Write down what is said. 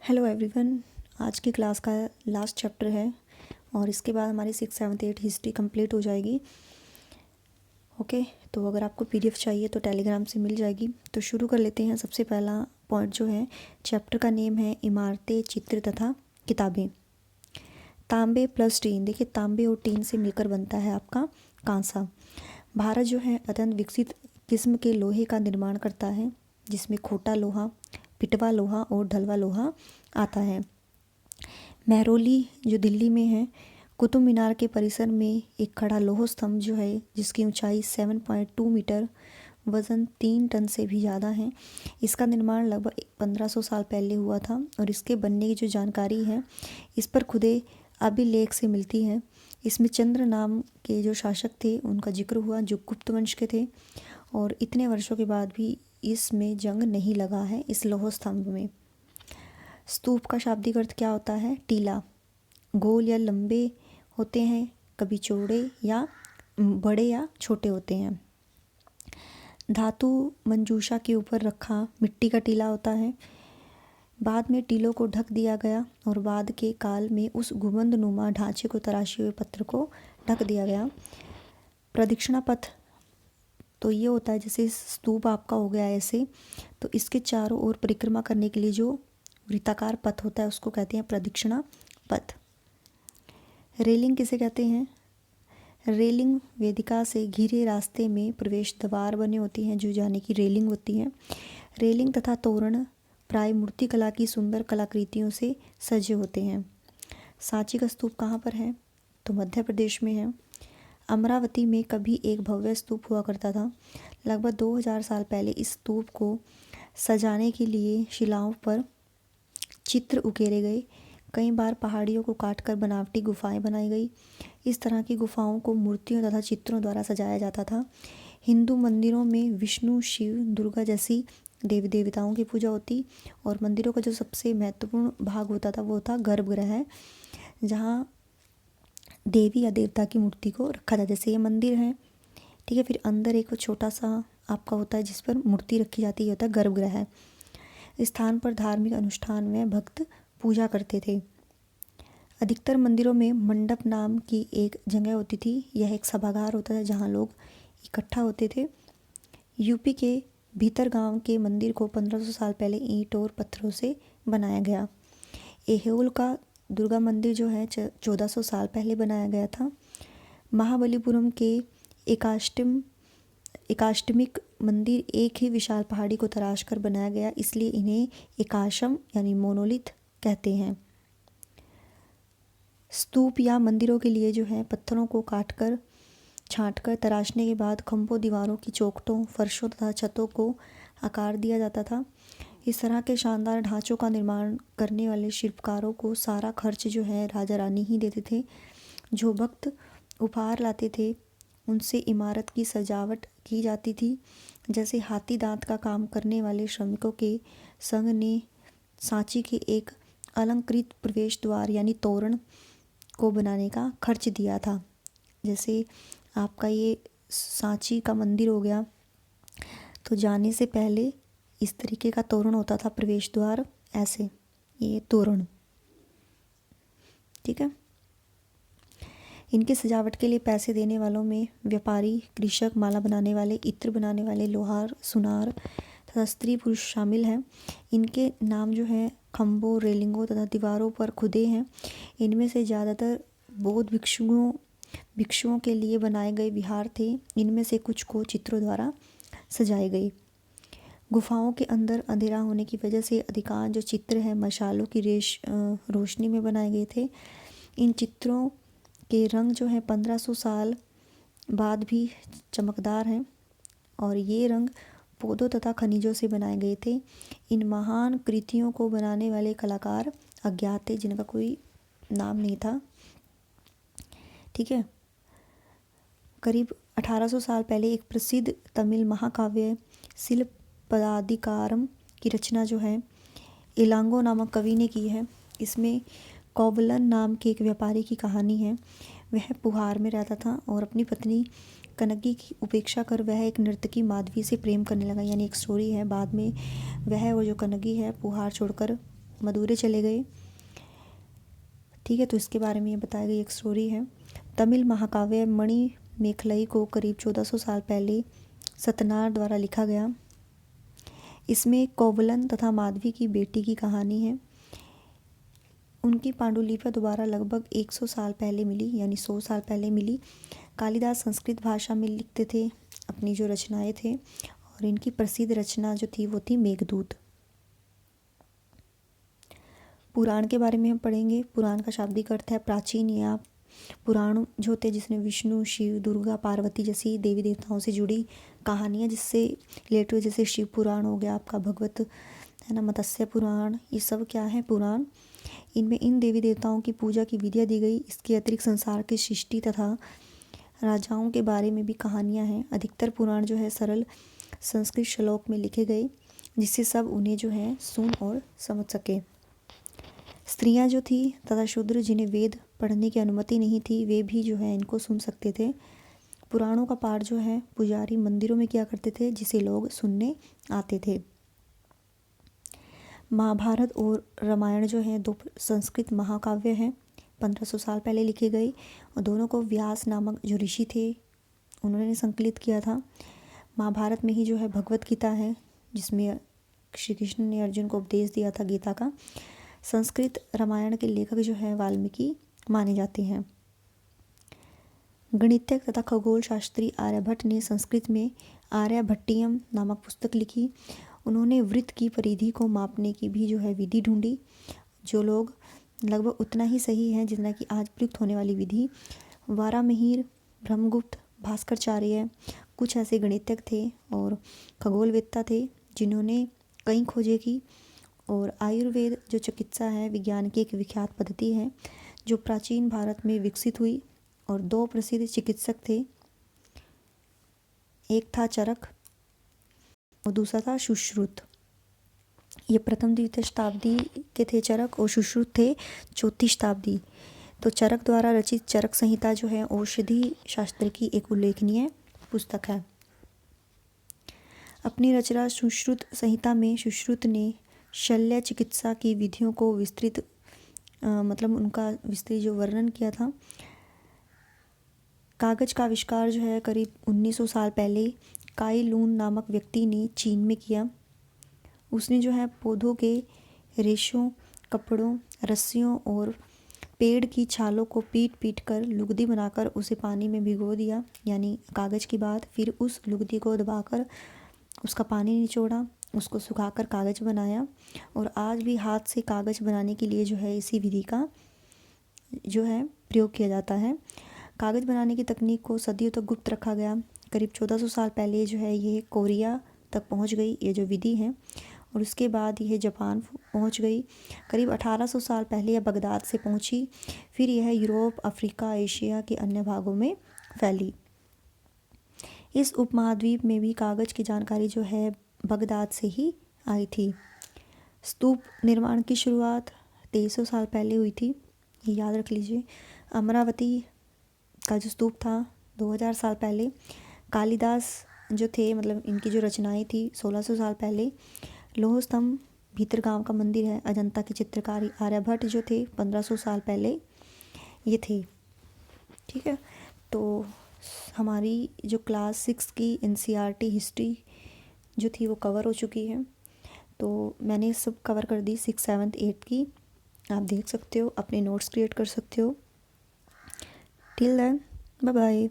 Hello everyone. आज की class का लास्ट चैप्टर है और इसके बाद हमारी 6, 7, 8 हिस्ट्री कंप्लीट हो जाएगी। ओके, तो अगर आपको पीडीएफ चाहिए तो टेलीग्राम से मिल जाएगी। तो शुरू कर लेते हैं। सबसे पहला पॉइंट जो है चैप्टर का नेम है इमारतें, चित्र तथा किताबें। तांबे प्लस टीन। देखिए, तांबे और टीन से मिलकर बनता है आपका कांसा। भारत जो है अत्यंत विकसित किस्म के लोहे का निर्माण करता है, जिसमें खोटा लोहा, पिटवा लोहा और ढलवा लोहा आता है। मेहरौली जो दिल्ली में है, कुतुब मीनार के परिसर में एक खड़ा लौह स्तंभ जो है, जिसकी ऊंचाई 7.2 मीटर, वज़न 3 टन से भी ज़्यादा है। इसका निर्माण लगभग 1500 साल पहले हुआ था और इसके बनने की जो जानकारी है इस पर खुदे अभिलेख से मिलती है। इसमें चंद्र नाम के जो शासक थे उनका जिक्र हुआ, जो गुप्त वंश के थे, और इतने वर्षों के बाद भी इसमें जंग नहीं लगा है इस लौह स्तंभ में। स्तूप का शाब्दिक अर्थ क्या होता है? टीला। गोल या लंबे होते हैं, कभी चौड़े या बड़े या छोटे होते हैं। धातु मंजूषा के ऊपर रखा मिट्टी का टीला होता है। बाद में टीलों को ढक दिया गया और बाद के काल में उस गुंबद नुमा ढांचे को तराशे हुए पत्थर को ढक दिया गया। प्रदक्षिणा पथ तो ये होता है, जैसे स्तूप आपका हो गया ऐसे, तो इसके चारों ओर परिक्रमा करने के लिए जो वृत्ताकार पथ होता है उसको कहते हैं प्रदक्षिणा पथ। रेलिंग किसे कहते हैं? रेलिंग वेदिका से घिरे रास्ते में प्रवेश द्वार बने होती हैं, जो जाने की रेलिंग होती है। रेलिंग तथा तोरण प्राय मूर्तिकला की सुंदर कलाकृतियों से सजे होते हैं। सांची का स्तूप कहाँ पर है? तो मध्य प्रदेश में है। अमरावती में कभी एक भव्य स्तूप हुआ करता था। लगभग 2000 साल पहले इस स्तूप को सजाने के लिए शिलाओं पर चित्र उकेरे गए। कई बार पहाड़ियों को काटकर बनावटी गुफाएं बनाई गई। इस तरह की गुफाओं को मूर्तियों तथा चित्रों द्वारा सजाया जाता था। हिंदू मंदिरों में विष्णु, शिव, दुर्गा जैसी देवी देवताओं की पूजा होती, और मंदिरों का जो सबसे महत्वपूर्ण भाग होता था वो था गर्भगृह, जहाँ देवी या देवता की मूर्ति को रखा जाता है। जैसे ये मंदिर है, ठीक है, फिर अंदर एक छोटा सा आपका होता है जिस पर मूर्ति रखी जाती है, होता है गर्भगृह। इस स्थान पर धार्मिक अनुष्ठान में भक्त पूजा करते थे। अधिकतर मंदिरों में मंडप नाम की एक जगह होती थी। यह एक सभागार होता था जहाँ लोग इकट्ठा होते थे। यूपी के भीतर गांव के मंदिर को 1500 साल पहले ईंट और पत्थरों से बनाया गया। ऐहोल का दुर्गा मंदिर जो है 1400 साल पहले बनाया गया था। महाबलीपुरम के एकाष्टमिक मंदिर एक ही विशाल पहाड़ी को तराश कर बनाया गया, इसलिए इन्हें एकाशम यानी मोनोलिथ कहते हैं। स्तूप या मंदिरों के लिए जो है पत्थरों को काटकर छांटकर तराशने के बाद खंभों, दीवारों की चौखटों, फर्शों तथा छतों को आकार दिया जाता था। इस तरह के शानदार ढांचों का निर्माण करने वाले शिल्पकारों को सारा खर्च जो है राजा रानी ही देते थे। जो भक्त उपहार लाते थे उनसे इमारत की सजावट की जाती थी। जैसे हाथी दांत का काम करने वाले श्रमिकों के संघ ने सांची के एक अलंकृत प्रवेश द्वार यानी तोरण को बनाने का खर्च दिया था। जैसे आपका ये सांची का मंदिर हो गया, तो जाने से पहले इस तरीके का तोरण होता था, प्रवेश द्वार ऐसे, ये तोरण, ठीक है। इनकी सजावट के लिए पैसे देने वालों में व्यापारी, कृषक, माला बनाने वाले, इत्र बनाने वाले, लोहार, सुनार तथा स्त्री पुरुष शामिल हैं। इनके नाम जो है खंभों, रेलिंगों तथा दीवारों पर खुदे हैं। इनमें से ज़्यादातर बौद्ध भिक्षुओं के लिए बनाए गए विहार थे। इनमें से कुछ को चित्रों द्वारा सजाए गए। गुफाओं के अंदर अंधेरा होने की वजह से अधिकांश जो चित्र हैं मशालों की रोशनी में बनाए गए थे। इन चित्रों के रंग जो है 1500 साल बाद भी चमकदार हैं, और ये रंग पौधों तथा खनिजों से बनाए गए थे। इन महान कृतियों को बनाने वाले कलाकार अज्ञात थे, जिनका कोई नाम नहीं था, ठीक है। करीब 1800 साल पहले एक प्रसिद्ध तमिल महाकाव्य शिल्पदाधिकारम की रचना जो है इलांगो नामक कवि ने की है। इसमें कोवलन नाम के एक व्यापारी की कहानी है। वह पुहार में रहता था और अपनी पत्नी कनगी की उपेक्षा कर वह एक नर्तकी माधवी से प्रेम करने लगा, यानी एक स्टोरी है। बाद में वह वो जो कनगी है पुहार छोड़कर मदुरै चले गए। ठीक है, तो इसके बारे में ये बताई गई एक स्टोरी है। तमिल महाकाव्य मणि मेखलई को करीब 1400 साल पहले सतनार द्वारा लिखा गया। इसमें कोवलन तथा माधवी की बेटी की कहानी है। उनकी पांडुलिपि दोबारा लगभग 100 साल पहले मिली, यानी 100 साल पहले मिली। कालिदास संस्कृत भाषा में लिखते थे अपनी जो रचनाएं थे, और इनकी प्रसिद्ध रचना जो थी वो थी मेघदूत। पुराण के बारे में हम पढ़ेंगे। पुराण का शाब्दिक अर्थ है प्राचीन या पुराण जो होते हैं जिसमें विष्णु, शिव, दुर्गा, पार्वती जैसी देवी देवताओं से जुड़ी कहानियाँ जिससे रिलेटेड हुई, जैसे शिव पुराण हो गया आपका, भगवत है ना, मत्स्य पुराण, ये सब क्या है पुराण। इनमें इन देवी देवताओं की पूजा की विधियाँ दी गई। इसके अतिरिक्त संसार की सृष्टि तथा राजाओं के बारे में भी कहानियाँ हैं। अधिकतर पुराण जो है सरल संस्कृत श्लोक में लिखे गए जिससे सब उन्हें जो है सुन और समझ सके। स्त्रियां जो थी तथा शूद्र जिन्हें वेद पढ़ने की अनुमति नहीं थी वे भी जो है इनको सुन सकते थे। पुराणों का पाठ जो है पुजारी मंदिरों में किया करते थे जिसे लोग सुनने आते थे। महाभारत और रामायण जो है दो संस्कृत महाकाव्य हैं, 1500 साल पहले लिखे गए, और दोनों को व्यास नामक जो ऋषि थे उन्होंने संकलित किया था। महाभारत में ही जो है भगवत गीता है जिसमें श्री कृष्ण ने अर्जुन को उपदेश दिया था गीता का। संस्कृत रामायण के लेखक जो है वाल्मीकि माने जाते हैं। गणितज्ञ तथा खगोल शास्त्री आर्यभट्ट ने संस्कृत में आर्यभट्टियम नामक पुस्तक लिखी। उन्होंने वृत्त की परिधि को मापने की भी जो है विधि ढूंढी, जो लोग लगभग उतना ही सही है जितना कि आज प्रयुक्त होने वाली विधि। वारामिहिर, ब्रह्मगुप्त, भास्कराचार्य कुछ ऐसे गणितज्ञ थे और खगोलवेत्ता थे जिन्होंने कई खोजें की। और आयुर्वेद जो चिकित्सा है विज्ञान की एक विख्यात पद्धति है जो प्राचीन भारत में विकसित हुई, और दो प्रसिद्ध चिकित्सक थे, एक था चरक और दूसरा था सुश्रुत। ये प्रथम द्वितीय शताब्दी के थे चरक, और सुश्रुत थे चौथी शताब्दी। तो चरक द्वारा रचित चरक संहिता जो है औषधि शास्त्र की एक उल्लेखनीय पुस्तक है। अपनी रचना सुश्रुत संहिता में सुश्रुत ने शल्य चिकित्सा की विधियों को विस्तृत मतलब उनका विस्तृत जो वर्णन किया था। कागज का आविष्कार जो है करीब 1900 साल पहले काई लून नामक व्यक्ति ने चीन में किया। उसने जो है पौधों के रेशों, कपड़ों, रस्सियों और पेड़ की छालों को पीट पीट कर लुगदी बनाकर उसे पानी में भिगो दिया, यानी कागज़ की बात। फिर उस लुगदी को दबाकर उसका पानी निचोड़ा, उसको सुखाकर कागज़ बनाया, और आज भी हाथ से कागज़ बनाने के लिए जो है इसी विधि का जो है प्रयोग किया जाता है। कागज़ बनाने की तकनीक को सदियों तक गुप्त रखा गया। करीब 1400 साल पहले जो है ये कोरिया तक पहुंच गई ये जो विधि है, और उसके बाद यह जापान पहुंच गई। करीब 1800 साल पहले यह बगदाद से पहुंची, फिर यह यूरोप, अफ्रीका, एशिया के अन्य भागों में फैली। इस उपमहाद्वीप में भी कागज़ की जानकारी जो है बगदाद से ही आई थी। स्तूप निर्माण की शुरुआत 2300 साल पहले हुई थी, ये याद रख लीजिए। अमरावती का जो स्तूप था 2000 साल पहले। कालिदास जो थे मतलब इनकी जो रचनाएं थी 1600 साल पहले। लौह स्तंभ भीतरगांव का मंदिर है। अजंता के चित्रकारी आर्यभट्ट जो थे 1500 साल पहले ये थे। ठीक है, तो हमारी जो क्लास 6 की NCERT हिस्ट्री जो थी वो कवर हो चुकी है। तो मैंने सब कवर कर दी 6, 7, 8 की। आप देख सकते हो, अपने नोट्स क्रिएट कर सकते हो। Till then bye bye.